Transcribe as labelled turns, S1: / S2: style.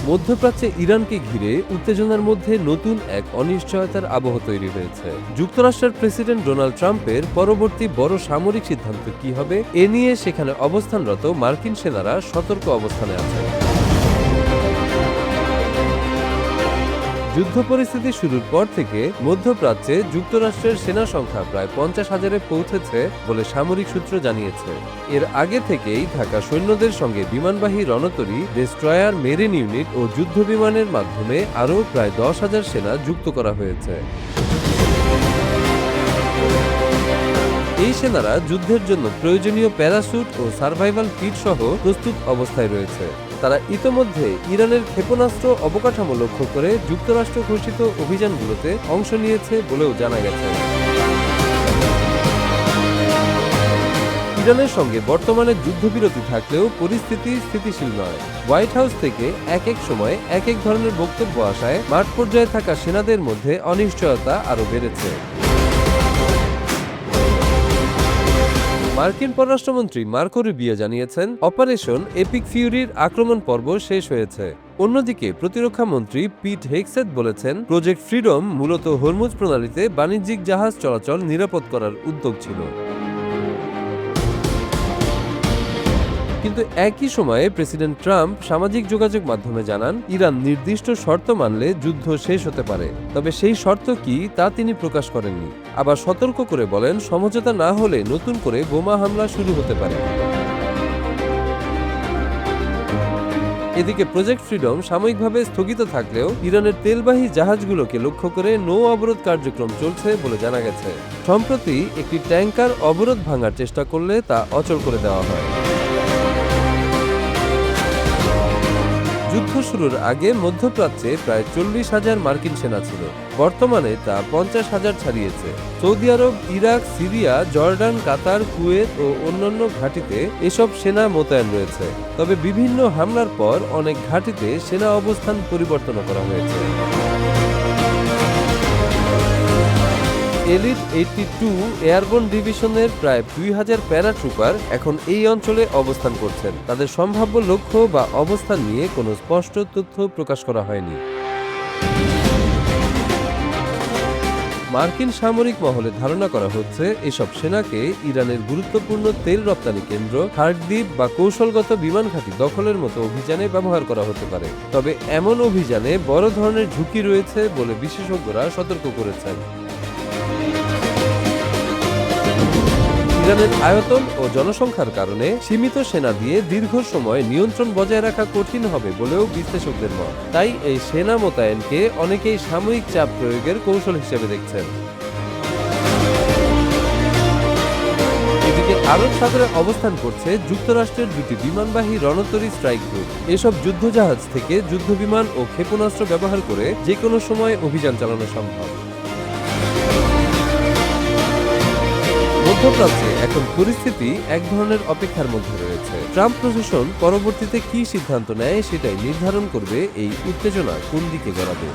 S1: মধ্যপ্রাচ্যে ইরানকে ঘিরে উত্তেজনার মধ্যে নতুন এক অনিশ্চয়তার আবহ তৈরি হয়েছে। যুক্তরাষ্ট্রের প্রেসিডেন্ট ডোনাল্ড ট্রাম্পের পরবর্তী বড় সামরিক সিদ্ধান্ত কি হবে, এ নিয়ে সেখানে অবস্থানরত মার্কিন সেনারা সতর্ক অবস্থানে আছেন। যুদ্ধ পরিস্থিতি শুরুর পর থেকে মধ্যপ্রাচ্যে যুক্তরাষ্ট্রের সেনা সংখ্যা প্রায় 50,000-এ পৌঁছেছে বলে সামরিক সূত্র জানিয়েছে। এর আগে থেকেই থাকা সৈন্যদের সঙ্গে বিমানবাহী রণতরী, ডেস্ট্রয়ার, মেরিন ইউনিট ও যুদ্ধ বিমানের মাধ্যমে আরও প্রায় 10,000 সেনা যুক্ত করা হয়েছে। এই সেনারা যুদ্ধের জন্য প্রয়োজনীয় প্যারাসুট ও সার্ভাইভাল কিট সহ প্রস্তুত অবস্থায় রয়েছে। তারা ইতোমধ্যে ইরানের ক্ষেপণাস্ত্র অবকাঠামো লক্ষ্য করে যুক্তরাষ্ট্র ঘোষিত অভিযানগুলোতে অংশ নিয়েছে বলেও জানা গেছে। ইরানের সঙ্গে বর্তমানে যুদ্ধবিরতি থাকলেও পরিস্থিতি স্থিতিশীল নয়। হোয়াইট হাউস থেকে এক সময় এক ধরনের বক্তব্য আসায় মাঠ পর্যায়ে থাকা সেনাদের মধ্যে অনিশ্চয়তা আরও বেড়েছে। মার্কিন পররাষ্ট্রমন্ত্রী মার্কো রুবিও জানিয়েছেন, অপারেশন এপিক ফিউরির আক্রমণ পর্ব শেষ হয়েছে। অন্যদিকে প্রতিরক্ষা মন্ত্রী পিট হেগসেথ বলেছেন, প্রজেক্ট ফ্রিডম মূলত হরমুজ প্রণালীতে বাণিজ্যিক জাহাজ চলাচল নিরাপদ করার উদ্যোগ ছিল। কিন্তু একই সময়ে প্রেসিডেন্ট ট্রাম্প সামাজিক যোগাযোগ মাধ্যমে জানান, ইরান নির্দিষ্ট শর্ত মানলে যুদ্ধ শেষ হতে পারে। তবে সেই শর্ত কি তা তিনি প্রকাশ করেননি। আবার সতর্ক করে বলেন, সমঝোতা না হলে নতুন করে বোমা হামলা শুরু হতে পারে। এদিকে প্রজেক্ট ফ্রিডম সাময়িকভাবে স্থগিত থাকলেও ইরানের তেলবাহী জাহাজগুলোকে লক্ষ্য করে নৌ অবরোধ কার্যক্রম চলছে বলে জানা গেছে। সম্প্রতি একটি ট্যাঙ্কার অবরোধ ভাঙার চেষ্টা করলে তা অচল করে দেওয়া হয়। যুদ্ধ শুরুর আগে মধ্যপ্রাচ্যে প্রায় 40,000 মার্কিন সেনা ছিল। বর্তমানে তা 50,000 ছাড়িয়েছে। সৌদি আরব, ইরাক, সিরিয়া, জর্ডান, কাতার, কুয়েত ও অন্যান্য ঘাঁটিতে এসব সেনা মোতায়েন রয়েছে। তবে বিভিন্ন হামলার পর অনেক ঘাঁটিতে সেনা অবস্থান পরিবর্তন করা হয়েছে। এলিট 82 এয়ারবোর্ন ডিভিশনের প্রায় 2000 প্যারাট্রুপার এখন এই অঞ্চলে অবস্থান করছেন। তাদের সম্ভাব্য লক্ষ্য বা অবস্থান নিয়ে কোনো স্পষ্ট তথ্য প্রকাশ করা হয়নি। মার্কিন সামরিক মহলে ধারণা করা হচ্ছে, এসব সেনাকে ইরানের গুরুত্বপূর্ণ তেল রপ্তানি কেন্দ্র, খার্কদ্বীপ বা কৌশলগত বিমান ঘাঁটি দখলের মতো অভিযানে ব্যবহার করা হতে পারে। তবে এমন অভিযানে বড় ধরনের ঝুঁকি রয়েছে বলে বিশেষজ্ঞরা সতর্ক করেছেন। ইরানের আয়তন ও জনসংখ্যার কারণে সীমিত সেনা দিয়ে দীর্ঘ সময় নিয়ন্ত্রণ বজায় রাখা কঠিন হবে বলেও বিশ্লেষকদের মত। তাই এই সেনা মোতায়েনকে অনেকেই সাময়িক চাপ প্রয়োগের কৌশল হিসেবে দেখছেন। এদিকে আরব সাগরে অবস্থান করছে যুক্তরাষ্ট্রের দুটি বিমানবাহী রণতরী স্ট্রাইক গ্রুপ। এসব যুদ্ধজাহাজ থেকে যুদ্ধবিমান ও ক্ষেপণাস্ত্র ব্যবহার করে যে কোনো সময় অভিযান চালানো সম্ভব। মধ্যপ্রাচ্যে এখন পরিস্থিতি এক ধরনের অপেক্ষার মধ্যে রয়েছে। ট্রাম্প প্রশাসন পরবর্তীতে কি সিদ্ধান্ত নেয় সেটাই নির্ধারণ করবে এই উত্তেজনা কোন দিকে গড়াবে।